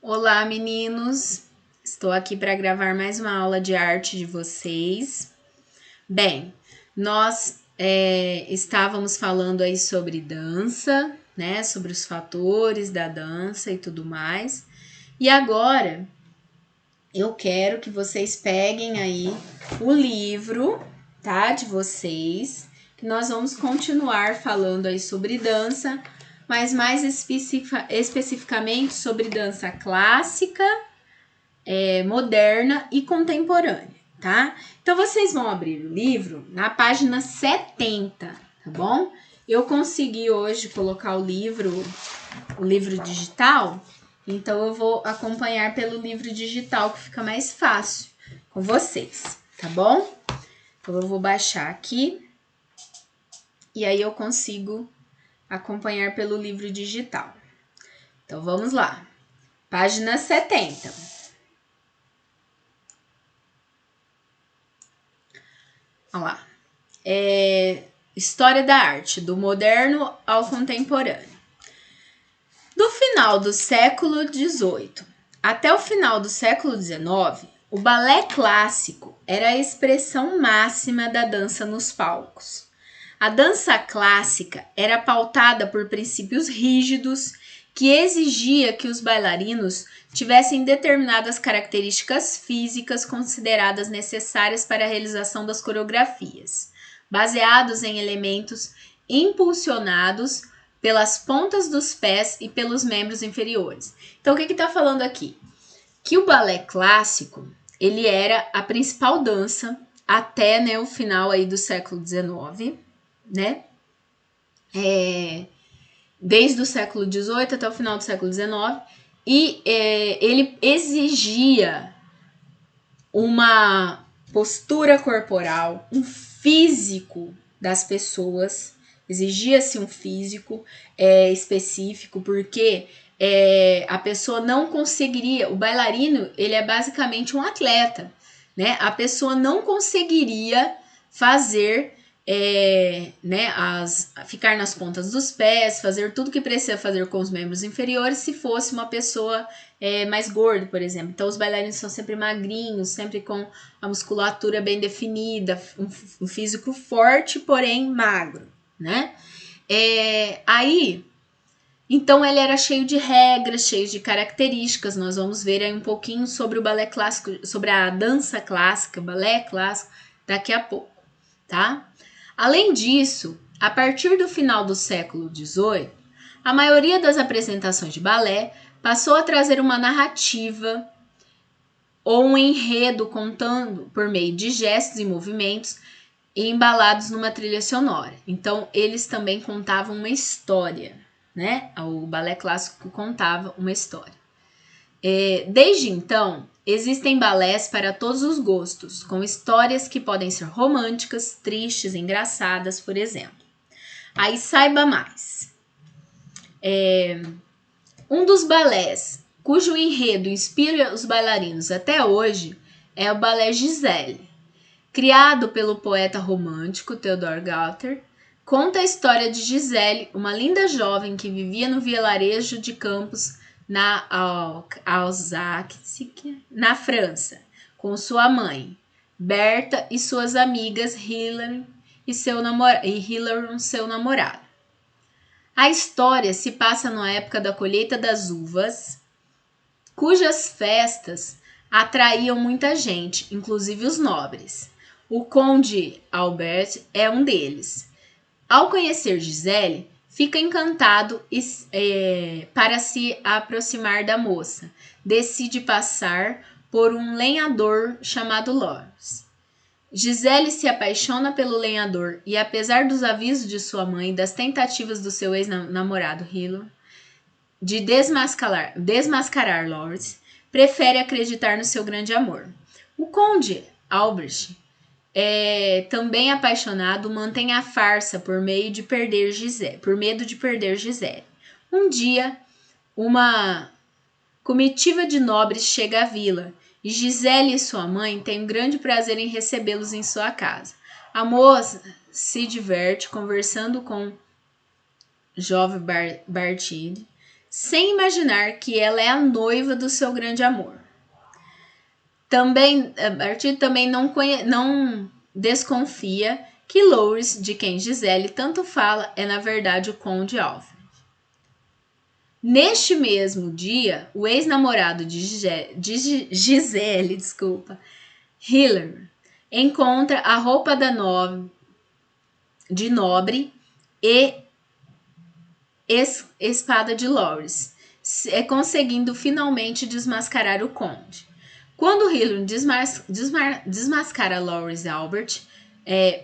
Olá, meninos! Estou aqui para gravar mais uma aula de arte de vocês. Bem, nós estávamos falando aí sobre dança, né? Sobre os fatores da dança e tudo mais. E agora eu quero que vocês peguem aí o livro, tá? De vocês, que nós vamos continuar falando aí sobre dança, mas mais especificamente sobre dança clássica, moderna e contemporânea, tá? Então vocês vão abrir o livro na página 70, tá bom? Eu consegui hoje colocar o livro digital, então eu vou acompanhar pelo livro digital, que fica mais fácil com vocês, tá bom? Então eu vou baixar aqui e aí eu consigo acompanhar pelo livro digital. Então vamos lá. Página 70. Olha lá. História da arte, do moderno ao contemporâneo. Do final do século XVIII até o final do século XIX, o balé clássico era a expressão máxima da dança nos palcos. A dança clássica era pautada por princípios rígidos que exigia que os bailarinos tivessem determinadas características físicas consideradas necessárias para a realização das coreografias, baseados em elementos impulsionados pelas pontas dos pés e pelos membros inferiores. Então, o que está falando aqui? Que o balé clássico, ele era a principal dança até, né, o final aí do século XIX, né? Desde o século XVIII até o final do século XIX, e ele exigia uma postura corporal, um físico das pessoas, exigia-se um físico específico, porque a pessoa não conseguiria, o bailarino, ele é basicamente um atleta, né? A pessoa não conseguiria fazer, ficar nas pontas dos pés, fazer tudo que precisa fazer com os membros inferiores se fosse uma pessoa mais gorda, por exemplo. Então, os bailarinos são sempre magrinhos, sempre com a musculatura bem definida, um físico forte, porém magro, né? Então ele era cheio de regras, cheio de características. Nós vamos ver aí um pouquinho sobre o balé clássico, sobre a dança clássica, balé clássico, daqui a pouco, tá? Além disso, a partir do final do século XVIII, a maioria das apresentações de balé passou a trazer uma narrativa ou um enredo contando por meio de gestos e movimentos e embalados numa trilha sonora. Então, eles também contavam uma história, né? O balé clássico contava uma história. Desde então, existem balés para todos os gostos, com histórias que podem ser românticas, tristes, engraçadas, por exemplo. Aí saiba mais. Um dos balés cujo enredo inspira os bailarinos até hoje é o balé Giselle. Criado pelo poeta romântico Theodor Galter, conta a história de Giselle, uma linda jovem que vivia no vilarejo de Campos, na Alsácia, na França, com sua mãe, Berta, e suas amigas Hilary e seu namorado. A história se passa na época da colheita das uvas, cujas festas atraíam muita gente, inclusive os nobres. O conde Albert é um deles. Ao conhecer Giselle, fica encantado para se aproximar da moça. Decide passar por um lenhador chamado Lawrence. Giselle se apaixona pelo lenhador e, apesar dos avisos de sua mãe e das tentativas do seu ex-namorado Hilo de desmascarar Lawrence, prefere acreditar no seu grande amor. O conde Albert, também apaixonado, mantém a farsa por medo de perder Giselle. Um dia, uma comitiva de nobres chega à vila e Giselle e sua mãe têm um grande prazer em recebê-los em sua casa. A moça se diverte conversando com jovem Bartide, sem imaginar que ela é a noiva do seu grande amor. Também, Arthur também não desconfia que Loris, de quem Gisele tanto fala, é na verdade o Conde Alfred. Neste mesmo dia, o ex-namorado de Gisele, Hilary, encontra a roupa de nobre e espada de Loris, conseguindo finalmente desmascarar o conde. Quando Hilary desmascara Loris e Albert,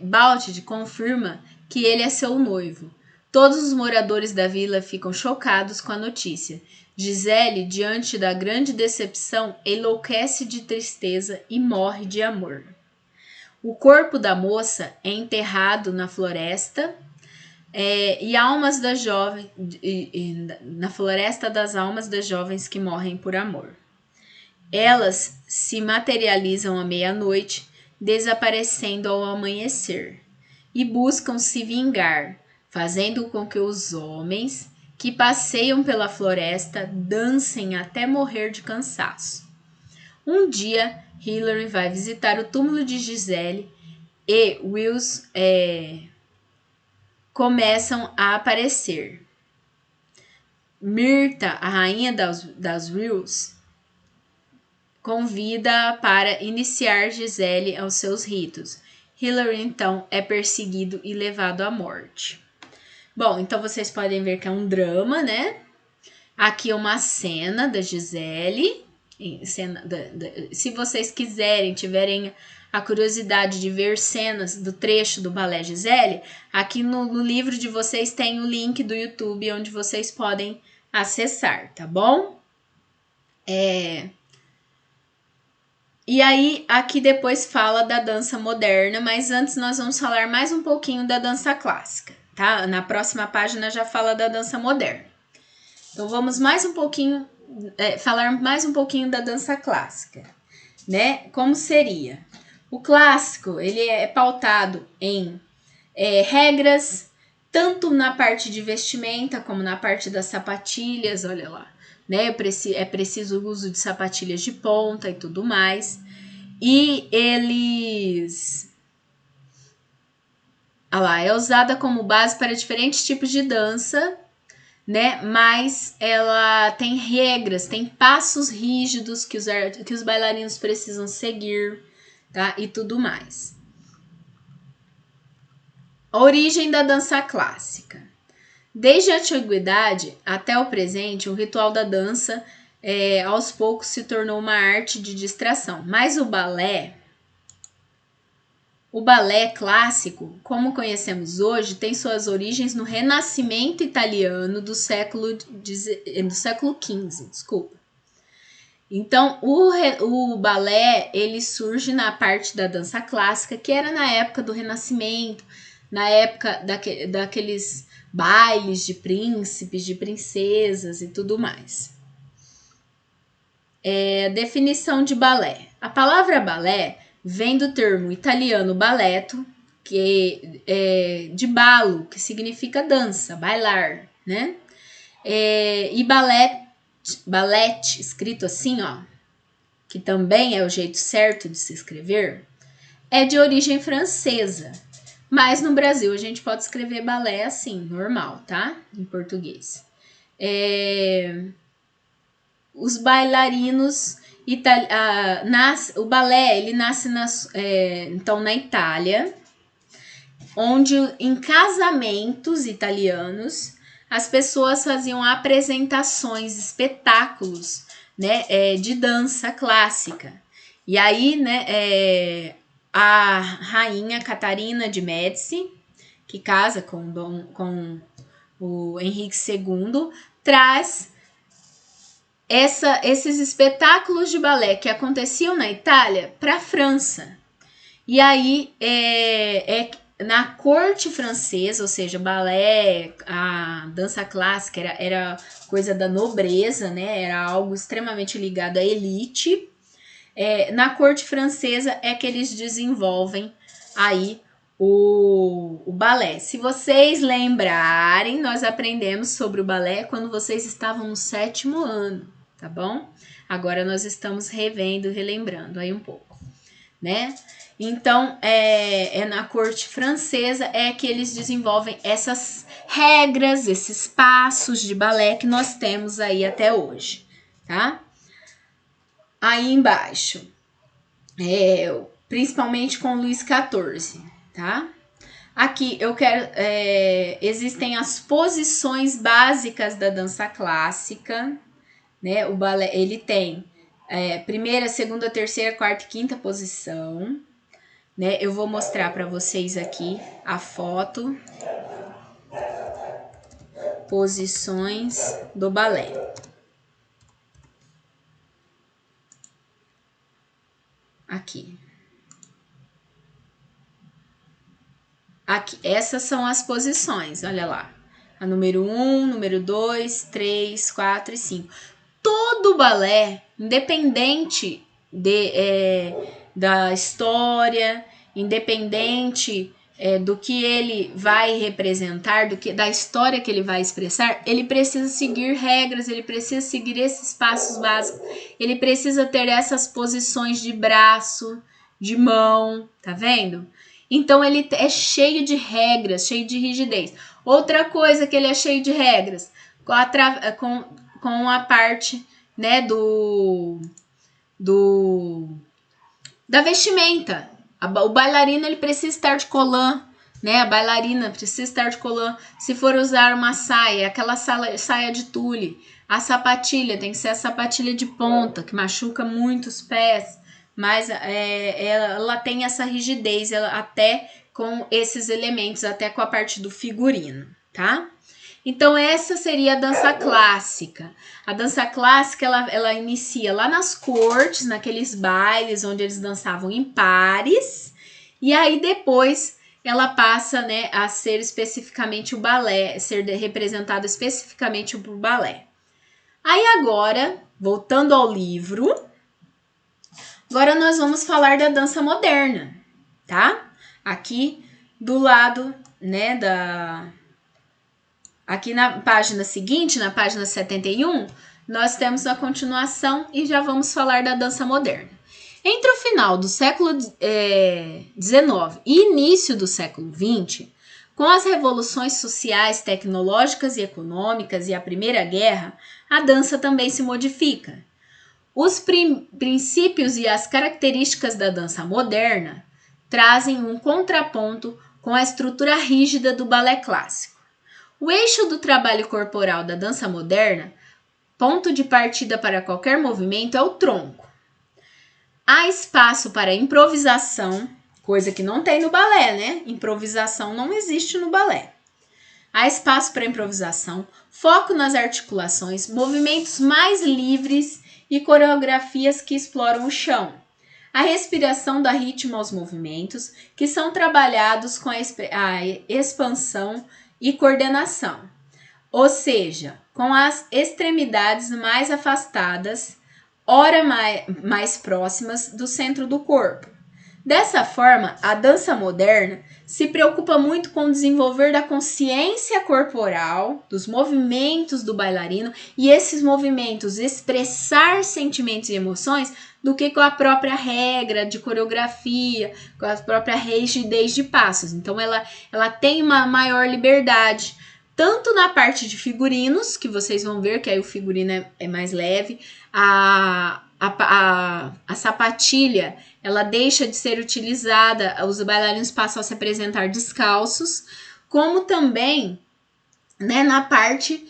Baltid confirma que ele é seu noivo. Todos os moradores da vila ficam chocados com a notícia. Gisele, diante da grande decepção, enlouquece de tristeza e morre de amor. O corpo da moça é enterrado na floresta e almas das jovens na floresta das almas das jovens que morrem por amor. Elas se materializam à meia-noite, desaparecendo ao amanhecer, e buscam se vingar, fazendo com que os homens que passeiam pela floresta dancem até morrer de cansaço. Um dia, Hilary vai visitar o túmulo de Gisele e Wills começam a aparecer. Myrta, a rainha das Wills, convida para iniciar Gisele aos seus ritos. Hilary, então, é perseguido e levado à morte. Bom, então vocês podem ver que é um drama, né? Aqui é uma cena da Gisele. Se vocês quiserem, tiverem a curiosidade de ver cenas do trecho do balé Gisele, aqui no livro de vocês tem o link do YouTube onde vocês podem acessar, tá bom? E aí, aqui depois fala da dança moderna, mas antes nós vamos falar mais um pouquinho da dança clássica, tá? Na próxima página já fala da dança moderna. Então, vamos mais um pouquinho, falar mais um pouquinho da dança clássica, né? Como seria? O clássico, ele é pautado em regras, tanto na parte de vestimenta, como na parte das sapatilhas, olha lá, né? É preciso o uso de sapatilhas de ponta e tudo mais. E eles... é usada como base para diferentes tipos de dança, né? Mas ela tem regras, tem passos rígidos que os bailarinos precisam seguir, tá? E tudo mais. A origem da dança clássica. Desde a antiguidade até o presente, o ritual da dança aos poucos se tornou uma arte de distração. Mas o balé clássico, como conhecemos hoje, tem suas origens no Renascimento italiano do século XV. Então, o balé ele surge na parte da dança clássica, que era na época do Renascimento, na época daqueles bailes de príncipes, de princesas e tudo mais. Definição de balé. A palavra balé vem do termo italiano balletto, que é de ballo, que significa dança, bailar, né? E ballet, escrito assim, ó, que também é o jeito certo de se escrever, é de origem francesa. Mas no Brasil a gente pode escrever balé assim, normal, tá? Em português. Os bailarinos o balé ele nasce então na Itália, onde em casamentos italianos as pessoas faziam apresentações, espetáculos, né, de dança clássica. E aí, né, a rainha Catarina de Médici, que casa com o Henrique II, traz esses espetáculos de balé que aconteciam na Itália para a França. E aí, na corte francesa, ou seja, balé, a dança clássica era coisa da nobreza, né? Era algo extremamente ligado à elite. Na corte francesa é que eles desenvolvem aí o balé. Se vocês lembrarem, nós aprendemos sobre o balé quando vocês estavam no 7º ano, tá bom? Agora nós estamos revendo, relembrando aí um pouco, né? Então, na corte francesa é que eles desenvolvem essas regras, esses passos de balé que nós temos aí até hoje, tá? Aí embaixo, principalmente com Luís XIV, tá? Aqui eu quero. Existem as posições básicas da dança clássica, né? O balé ele tem primeira, segunda, terceira, quarta e quinta posição, né? Eu vou mostrar para vocês aqui a foto. Posições do balé. Aqui. Aqui, essas são as posições, olha lá. A número 1, número 2, 3, 4 e 5. Todo balé, independente da história, independente do que ele vai representar, da história que ele vai expressar, ele precisa seguir regras, ele precisa seguir esses passos básicos, ele precisa ter essas posições de braço, de mão, tá vendo? Então ele é cheio de regras, cheio de rigidez. Outra coisa que ele é cheio de regras, com a parte, né, da vestimenta. O bailarino ele precisa estar de colã, né? A bailarina precisa estar de colã. Se for usar uma saia, aquela saia de tule. A sapatilha tem que ser a sapatilha de ponta, que machuca muito os pés, mas ela tem essa rigidez, até com esses elementos, até com a parte do figurino, tá? Então, essa seria a dança clássica. A dança clássica, ela inicia lá nas cortes, naqueles bailes onde eles dançavam em pares, e aí depois ela passa, né, a ser especificamente o balé, ser representado especificamente por balé. Aí agora, voltando ao livro, agora nós vamos falar da dança moderna, tá? Aqui do lado, né, Aqui na página seguinte, na página 71, nós temos a continuação e já vamos falar da dança moderna. Entre o final do século XIX e início do século XX, com as revoluções sociais, tecnológicas e econômicas e a Primeira Guerra, a dança também se modifica. Os princípios e as características da dança moderna trazem um contraponto com a estrutura rígida do balé clássico. O eixo do trabalho corporal da dança moderna, ponto de partida para qualquer movimento, é o tronco. Há espaço para improvisação, coisa que não tem no balé, né? Improvisação não existe no balé. Há espaço para improvisação, foco nas articulações, movimentos mais livres e coreografias que exploram o chão. A respiração dá ritmo aos movimentos, que são trabalhados com a expansão e coordenação, ou seja, com as extremidades mais afastadas, ora mais próximas do centro do corpo. Dessa forma, a dança moderna se preocupa muito com o desenvolver da consciência corporal, dos movimentos do bailarino, e esses movimentos expressar sentimentos e emoções do que com a própria regra de coreografia, com a própria rigidez de passos. Então, ela tem uma maior liberdade, tanto na parte de figurinos, que vocês vão ver que aí o figurino é mais leve, a sapatilha, ela deixa de ser utilizada, os bailarinos passam a se apresentar descalços, como também, né, na parte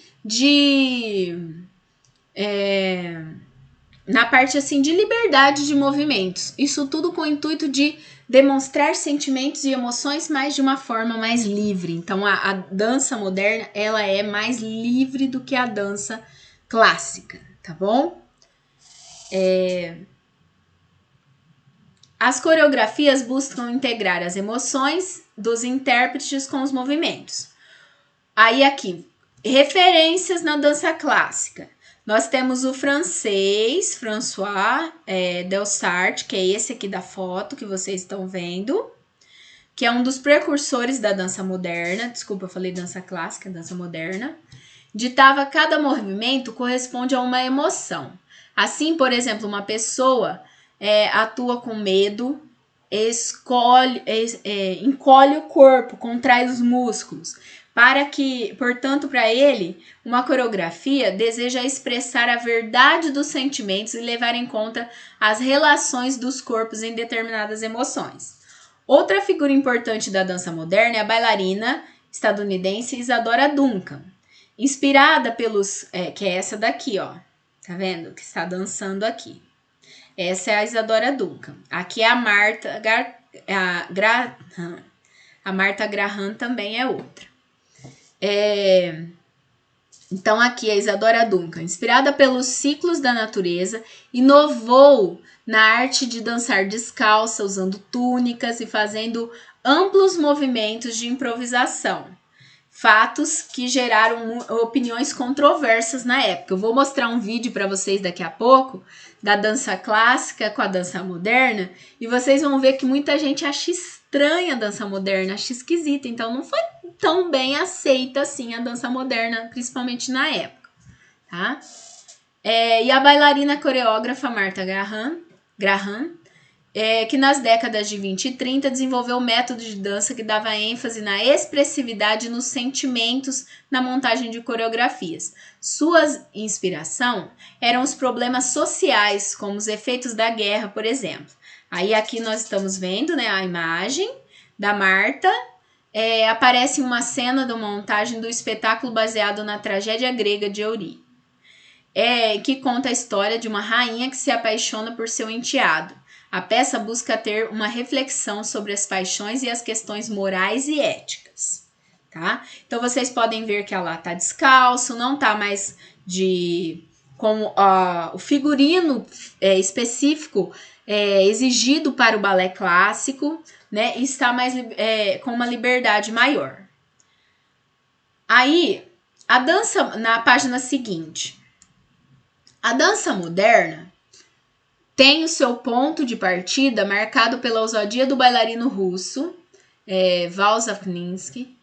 assim de liberdade de movimentos. Isso tudo com o intuito de demonstrar sentimentos e emoções, mas de uma forma mais livre. Então, a dança moderna, ela é mais livre do que a dança clássica, tá bom? As coreografias buscam integrar as emoções dos intérpretes com os movimentos. Aí aqui, referências na dança clássica. Nós temos o francês, François Delsarte, que é esse aqui da foto que vocês estão vendo. que é um dos precursores da dança moderna, desculpa, eu falei dança clássica, dança moderna, ditava cada movimento corresponde a uma emoção. Assim, por exemplo, uma pessoa atua com medo, encolhe o corpo, contrai os músculos, para que, portanto, para ele, uma coreografia deseja expressar a verdade dos sentimentos e levar em conta as relações dos corpos em determinadas emoções. Outra figura importante da dança moderna é a bailarina estadunidense Isadora Duncan, inspirada pelos... que é essa daqui, ó. Tá vendo? Que está dançando aqui. Essa é a Isadora Duncan. Aqui é a a Martha Graham também é outra. Então aqui a Isadora Duncan, inspirada pelos ciclos da natureza, inovou na arte de dançar descalça, usando túnicas e fazendo amplos movimentos de improvisação. Fatos que geraram opiniões controversas na época. Eu vou mostrar um vídeo para vocês daqui a pouco da dança clássica com a dança moderna e vocês vão ver que muita gente acha estranha a dança moderna, acha esquisita. Então não foi tão bem aceita assim a dança moderna, principalmente na época, tá? E a bailarina coreógrafa Martha Graham, que nas décadas de 20 e 30 desenvolveu um método de dança que dava ênfase na expressividade e nos sentimentos na montagem de coreografias. Sua inspiração eram os problemas sociais, como os efeitos da guerra, por exemplo. Aí aqui nós estamos vendo, né, a imagem da Martha. Aparece uma cena da montagem do espetáculo baseado na tragédia grega de Eurípides, que conta a história de uma rainha que se apaixona por seu enteado. A peça busca ter uma reflexão sobre as paixões e as questões morais e éticas, tá? Então vocês podem ver que ela tá descalço, não tá mais com o figurino específico exigido para o balé clássico, né? E está mais com uma liberdade maior. Aí, a dança na página seguinte. A dança moderna tem o seu ponto de partida marcado pela ousadia do bailarino russo, Valsakhinsky,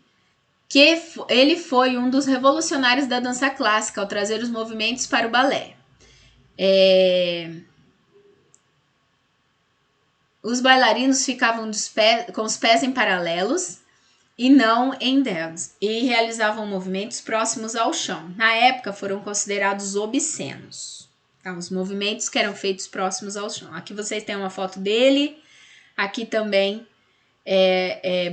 que ele foi um dos revolucionários da dança clássica ao trazer os movimentos para o balé. Os bailarinos ficavam com os pés em paralelos e não em dedos, e realizavam movimentos próximos ao chão. Na época foram considerados obscenos. Tá, os movimentos que eram feitos próximos ao chão. Aqui vocês têm uma foto dele. Aqui também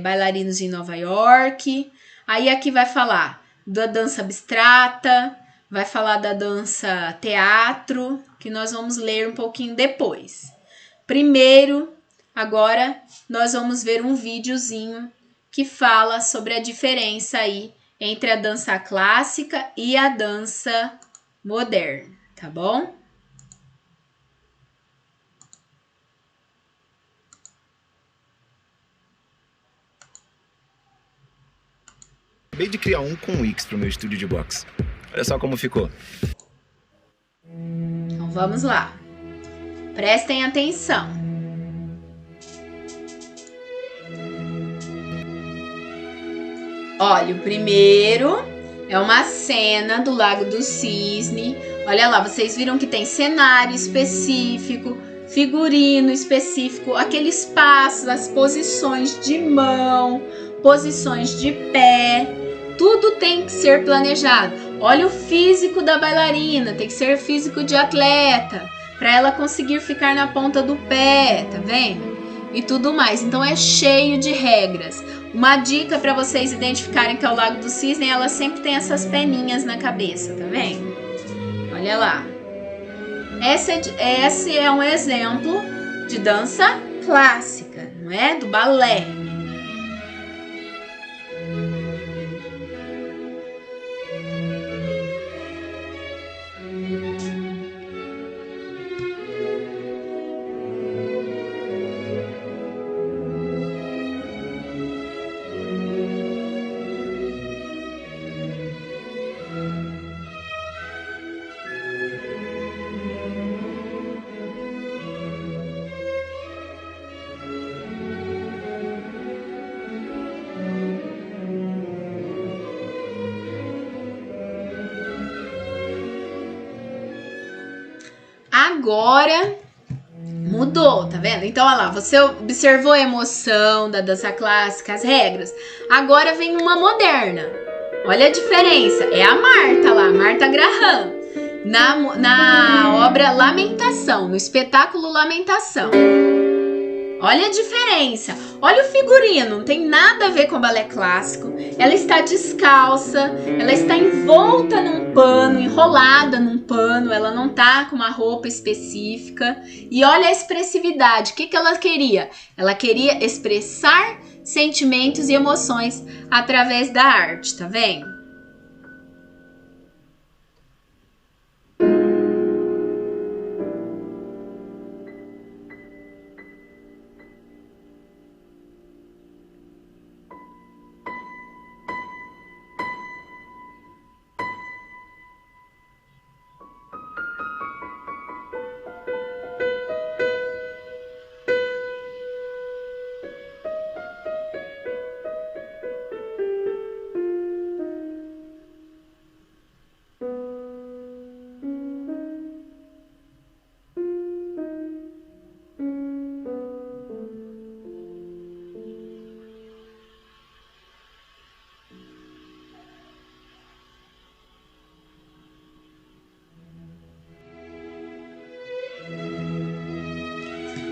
bailarinos em Nova York. Aí aqui vai falar da dança abstrata, vai falar da dança teatro, que nós vamos ler um pouquinho depois. Primeiro, agora nós vamos ver um videozinho que fala sobre a diferença aí entre a dança clássica e a dança moderna, tá bom? Acabei de criar um com o Wix pro meu estúdio de boxe. Olha só como ficou. Então vamos lá. Prestem atenção. Olha, o primeiro é uma cena do Lago do Cisne. Olha lá, vocês viram que tem cenário específico, figurino específico, aqueles passos, as posições de mão, posições de pé. Tudo tem que ser planejado. Olha o físico da bailarina, tem que ser físico de atleta, para ela conseguir ficar na ponta do pé, tá vendo? E tudo mais. Então é cheio de regras. Uma dica para vocês identificarem que é o Lago do Cisne, ela sempre tem essas peninhas na cabeça, tá vendo? Olha lá. Esse é um exemplo de dança clássica, não é? Do balé. Agora mudou, tá vendo? Então, olha lá, você observou a emoção da dança clássica, as regras. Agora vem uma moderna. Olha a diferença. É a Marta lá, Marta Graham, na obra Lamentação, no espetáculo Lamentação. Olha a diferença. Olha o figurino, não tem nada a ver com balé clássico. Ela está descalça, ela está envolta num pano, enrolada num pano, ela não tá com uma roupa específica. E olha a expressividade. O que ela queria? Ela queria expressar sentimentos e emoções através da arte, tá vendo?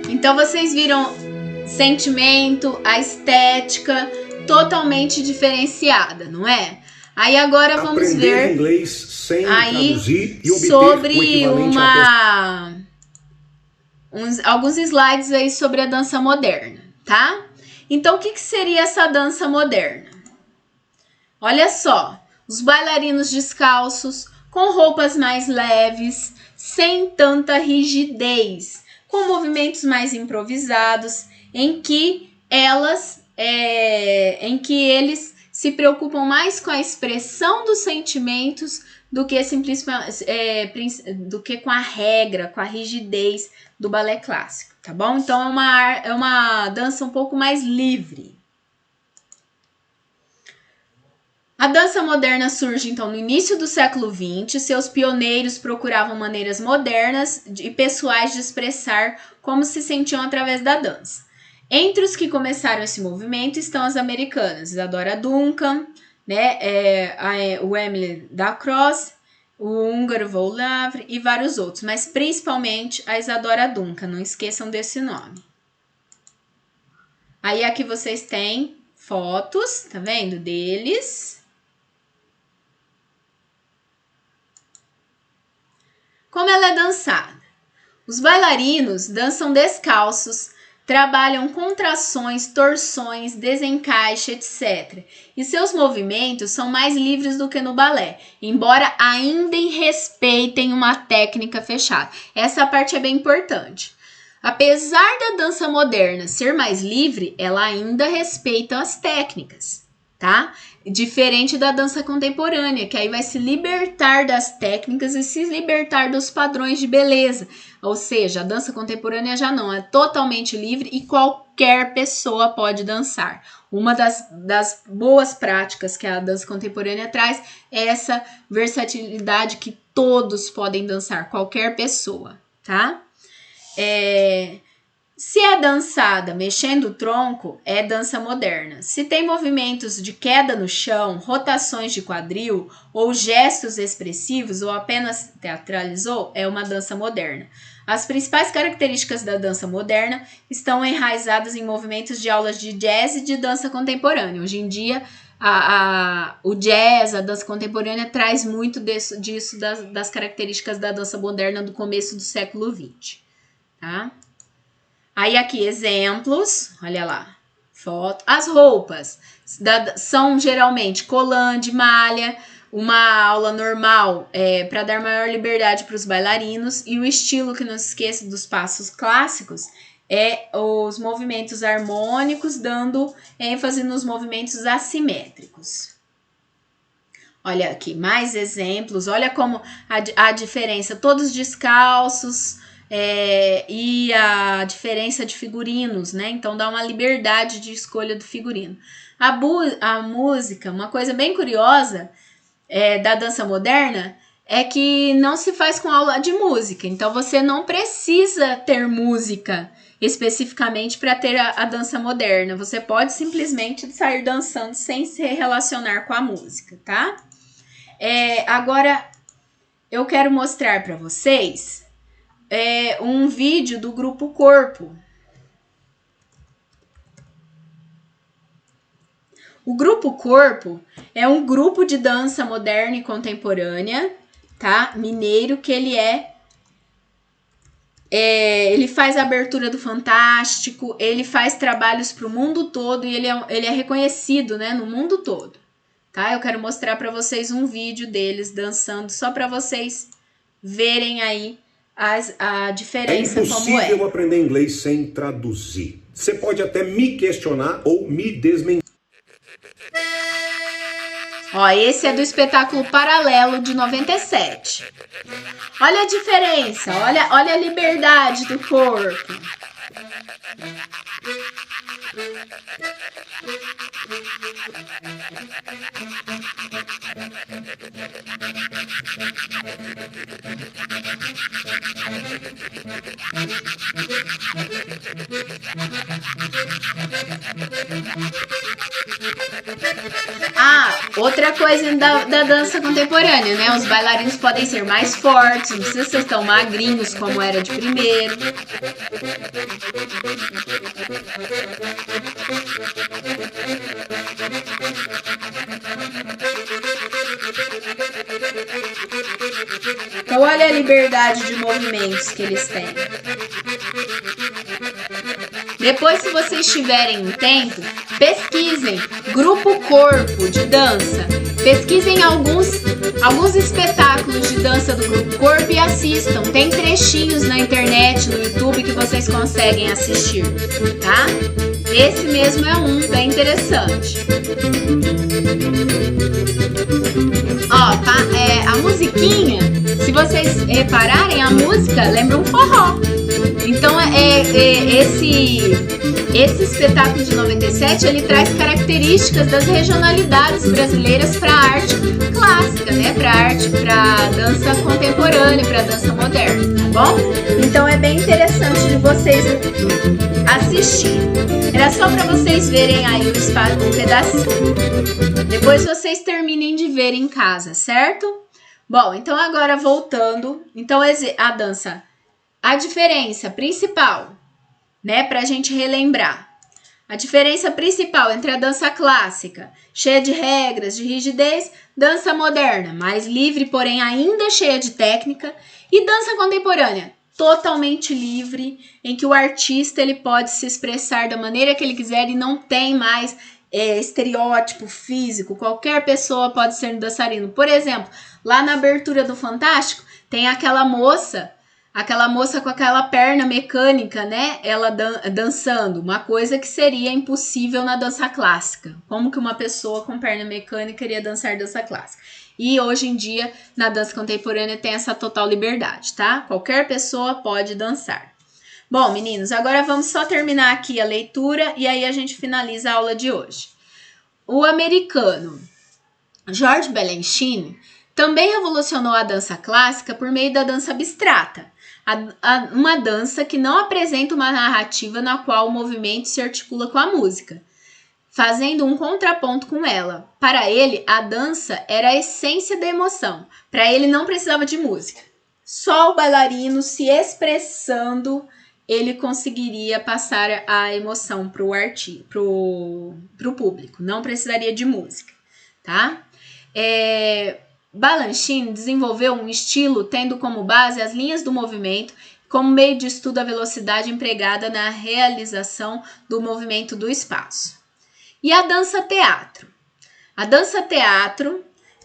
Então vocês viram sentimento, a estética totalmente diferenciada, não é? Aí agora vamos ver inglês sem aí traduzir e obter sobre o equivalente alguns slides aí sobre a dança moderna, tá? Então o que seria essa dança moderna? Olha só, os bailarinos descalços, com roupas mais leves, sem tanta rigidez, com movimentos mais improvisados, em que eles se preocupam mais com a expressão dos sentimentos do que com a regra, com a rigidez do balé clássico, tá bom? Então é uma dança um pouco mais livre. A dança moderna surge, então, no início do século XX. Seus pioneiros procuravam maneiras modernas e pessoais de expressar como se sentiam através da dança. Entre os que começaram esse movimento estão as americanas, Isadora Duncan, né, o Emily Dacross, o húngaro Volavre e vários outros, mas principalmente a Isadora Duncan, não esqueçam desse nome. Aí aqui vocês têm fotos, tá vendo, deles. Como ela é dançada? Os bailarinos dançam descalços, trabalham contrações, torções, desencaixe, etc. E seus movimentos são mais livres do que no balé, embora ainda respeitem uma técnica fechada. Essa parte é bem importante. Apesar da dança moderna ser mais livre, ela ainda respeita as técnicas, tá? Diferente da dança contemporânea, que aí vai se libertar das técnicas e se libertar dos padrões de beleza. Ou seja, a dança contemporânea já não, é totalmente livre e qualquer pessoa pode dançar. Uma das boas práticas que a dança contemporânea traz é essa versatilidade que todos podem dançar, qualquer pessoa, tá? Se é dançada mexendo o tronco, é dança moderna. Se tem movimentos de queda no chão, rotações de quadril ou gestos expressivos ou apenas teatralizou, é uma dança moderna. As principais características da dança moderna estão enraizadas em movimentos de aulas de jazz e de dança contemporânea. Hoje em dia, o jazz, a dança contemporânea, traz muito disso das características da dança moderna do começo do século XX. Tá? Aí aqui exemplos, olha lá, foto. As roupas são geralmente colã de malha, uma aula normal para dar maior liberdade para os bailarinos, e o estilo, que não se esqueça dos passos clássicos, é os movimentos harmônicos, dando ênfase nos movimentos assimétricos. Olha aqui, mais exemplos, olha como a diferença, todos descalços, e a diferença de figurinos, né? Então dá uma liberdade de escolha do figurino. A música, uma coisa bem curiosa da dança moderna, é que não se faz com aula de música. Então, você não precisa ter música especificamente para ter a dança moderna. Você pode simplesmente sair dançando sem se relacionar com a música, tá? Agora, eu quero mostrar para vocês um vídeo do Grupo Corpo. O Grupo Corpo é um grupo de dança moderna e contemporânea, tá? Mineiro, que ele faz a abertura do Fantástico, ele faz trabalhos para o mundo todo e ele é reconhecido, né, no mundo todo, tá? Eu quero mostrar para vocês um vídeo deles dançando, só para vocês verem aí a diferença como é. É impossível aprender inglês sem traduzir. Você pode até me questionar ou me desmentir. Ó, esse é do espetáculo Paralelo de 97. Olha a diferença, olha a liberdade do corpo. Outra coisa da dança contemporânea, né? Os bailarinos podem ser mais fortes, não precisa ser tão magrinhos como era de primeiro. Então, olha a liberdade de movimentos que eles têm. Depois, se vocês tiverem um tempo, pesquisem Grupo Corpo de dança. Pesquisem alguns espetáculos de dança do Grupo Corpo e assistam. Tem trechinhos na internet, no YouTube, que vocês conseguem assistir, tá? Esse mesmo é um bem interessante. Ó, a musiquinha, se vocês repararem, a música lembra um forró. Então, esse espetáculo de 97, ele traz características das regionalidades brasileiras para a arte clássica, né? Para dança contemporânea, para dança moderna, tá bom? Então, é bem interessante de vocês assistirem. Era só para vocês verem aí um pedacinho. Depois vocês terminem de ver em casa, certo? Bom, então agora voltando. Então, a dança, a diferença principal, né, pra gente relembrar. A diferença principal entre a dança clássica, cheia de regras, de rigidez, dança moderna, mais livre, porém ainda cheia de técnica, e dança contemporânea, totalmente livre, em que o artista ele pode se expressar da maneira que ele quiser e não tem mais estereótipo físico. Qualquer pessoa pode ser um dançarino. Por exemplo, lá na abertura do Fantástico, tem aquela moça com aquela perna mecânica, né? Ela dançando, uma coisa que seria impossível na dança clássica. Como que uma pessoa com perna mecânica iria dançar dança clássica? E hoje em dia, na dança contemporânea, tem essa total liberdade, tá? Qualquer pessoa pode dançar. Bom, meninos, agora vamos só terminar aqui a leitura e aí a gente finaliza a aula de hoje. O americano George Balanchine também revolucionou a dança clássica por meio da dança abstrata, uma dança que não apresenta uma narrativa na qual o movimento se articula com a música, fazendo um contraponto com ela. Para ele, a dança era a essência da emoção. Para ele, não precisava de música. Só o bailarino se expressando, ele conseguiria passar a emoção para o público. Não precisaria de música, tá? Balanchine desenvolveu um estilo tendo como base as linhas do movimento, como meio de estudo a velocidade empregada na realização do movimento do espaço. E a dança-teatro? A dança-teatro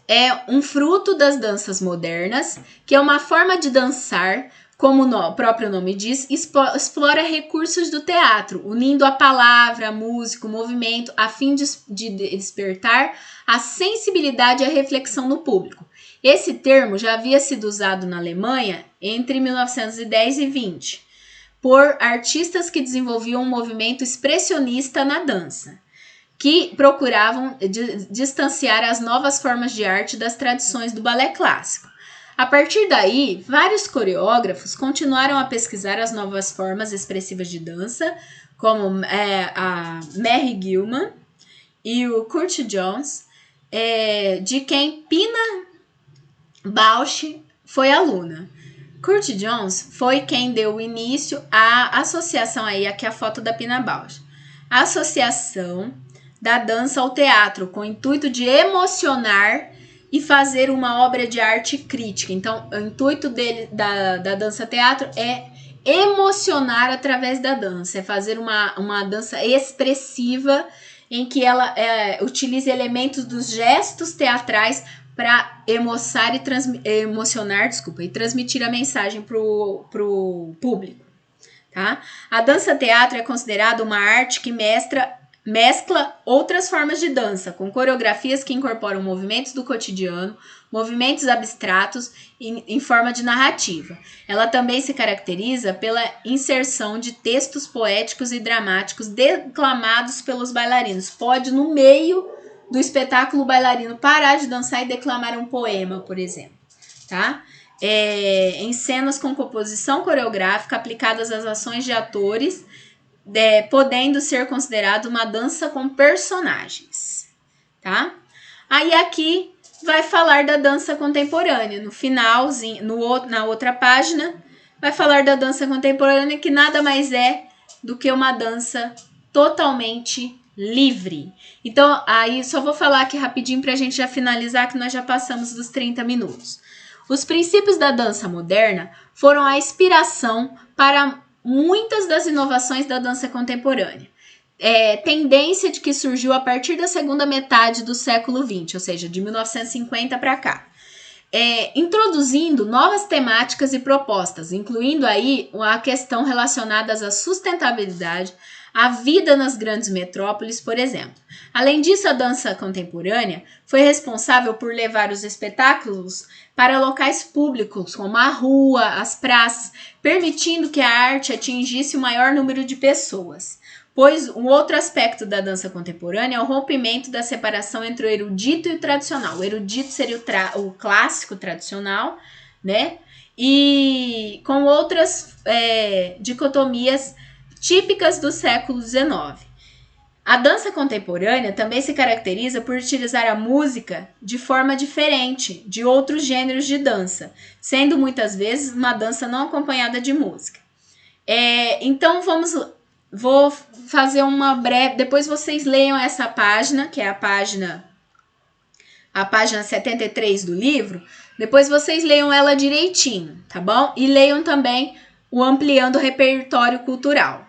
é um fruto das danças modernas, que é uma forma de dançar, como o próprio nome diz, explora recursos do teatro, unindo a palavra, a música, o movimento, a fim de despertar a sensibilidade e a reflexão no público. Esse termo já havia sido usado na Alemanha entre 1910 e 20, por artistas que desenvolviam um movimento expressionista na dança, que procuravam distanciar as novas formas de arte das tradições do balé clássico. A partir daí, vários coreógrafos continuaram a pesquisar as novas formas expressivas de dança, como a Mary Gilman e o Kurt Jones, de quem Pina Bausch foi aluna. Kurt Jones foi quem deu início à associação aí, aqui a foto da Pina Bausch. A associação da dança ao teatro, com o intuito de emocionar e fazer uma obra de arte crítica. Então, o intuito da dança-teatro é emocionar através da dança, é fazer uma dança expressiva em que ela utilize elementos dos gestos teatrais para emocionar e transmitir a mensagem pro público, tá? A dança-teatro é considerada uma arte que mescla outras formas de dança, com coreografias que incorporam movimentos do cotidiano, movimentos abstratos em forma de narrativa. Ela também se caracteriza pela inserção de textos poéticos e dramáticos declamados pelos bailarinos. Pode, no meio do espetáculo, o bailarino parar de dançar e declamar um poema, por exemplo, tá? Em cenas com composição coreográfica aplicadas às ações de atores, podendo ser considerado uma dança com personagens, tá? Aí aqui vai falar da dança contemporânea. No finalzinho, na outra página, vai falar da dança contemporânea, que nada mais é do que uma dança totalmente livre. Então, aí só vou falar aqui rapidinho pra gente já finalizar, que nós já passamos dos 30 minutos. Os princípios da dança moderna foram a inspiração para muitas das inovações da dança contemporânea. Tendência de que surgiu a partir da segunda metade do século XX, ou seja, de 1950 para cá. Introduzindo novas temáticas e propostas, incluindo aí a questão relacionada à sustentabilidade, a vida nas grandes metrópoles, por exemplo. Além disso, a dança contemporânea foi responsável por levar os espetáculos para locais públicos, como a rua, as praças, permitindo que a arte atingisse o maior número de pessoas. Pois um outro aspecto da dança contemporânea é o rompimento da separação entre o erudito e o tradicional. O erudito seria o clássico tradicional, né? E com outras dicotomias típicas do século XIX. A dança contemporânea também se caracteriza por utilizar a música de forma diferente de outros gêneros de dança, sendo muitas vezes uma dança não acompanhada de música. Então vou fazer uma breve... Depois vocês leiam essa página, que é a página 73 do livro. Depois vocês leiam ela direitinho, tá bom? E leiam também o Ampliando o Repertório Cultural,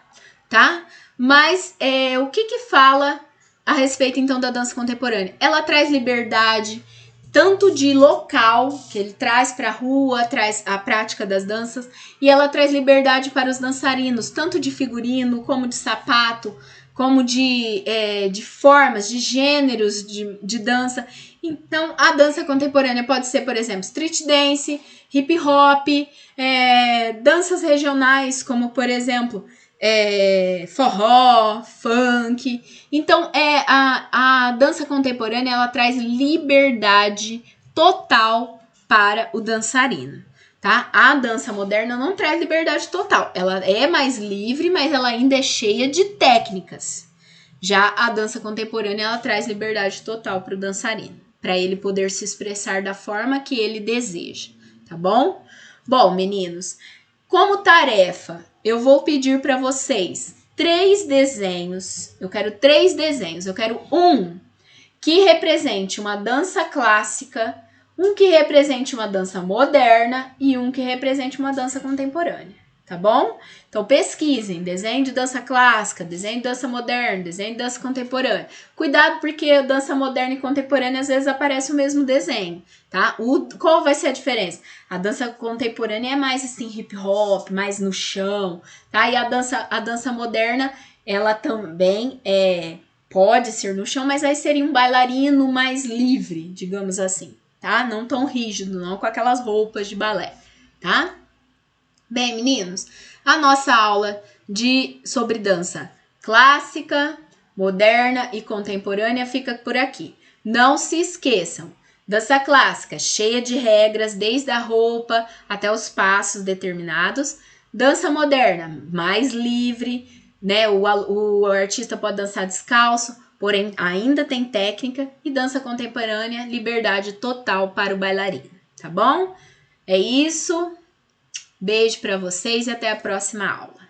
tá? Mas o que fala a respeito, então, da dança contemporânea? Ela traz liberdade, tanto de local, que ele traz para a rua, traz a prática das danças, e ela traz liberdade para os dançarinos, tanto de figurino, como de sapato, como de formas, de gêneros de dança. Então, a dança contemporânea pode ser, por exemplo, street dance, hip hop, danças regionais, como, por exemplo, forró, funk. Então, a dança contemporânea, ela traz liberdade total para o dançarino, tá? A dança moderna não traz liberdade total. Ela é mais livre, mas ela ainda é cheia de técnicas. Já a dança contemporânea, ela traz liberdade total para o dançarino, para ele poder se expressar da forma que ele deseja, tá bom? Bom, meninos, como tarefa, eu vou pedir para vocês 3 desenhos. Eu quero 3 desenhos. Eu quero um que represente uma dança clássica, um que represente uma dança moderna e um que represente uma dança contemporânea, tá bom? Então pesquisem, desenho de dança clássica, desenho de dança moderna, desenho de dança contemporânea. Cuidado, porque dança moderna e contemporânea às vezes aparece o mesmo desenho, tá? Qual vai ser a diferença? A dança contemporânea é mais assim hip hop, mais no chão, tá? E a dança moderna, ela também pode ser no chão, mas aí seria um bailarino mais livre, digamos assim, tá? Não tão rígido, não com aquelas roupas de balé, tá? Bem, meninos, a nossa aula sobre dança clássica, moderna e contemporânea fica por aqui. Não se esqueçam, Dança clássica, cheia de regras, desde a roupa até os passos determinados. Dança moderna, mais livre, né? O artista pode dançar descalço, porém ainda tem técnica. E dança contemporânea, liberdade total para o bailarino, tá bom? É isso. Beijo para vocês e até a próxima aula.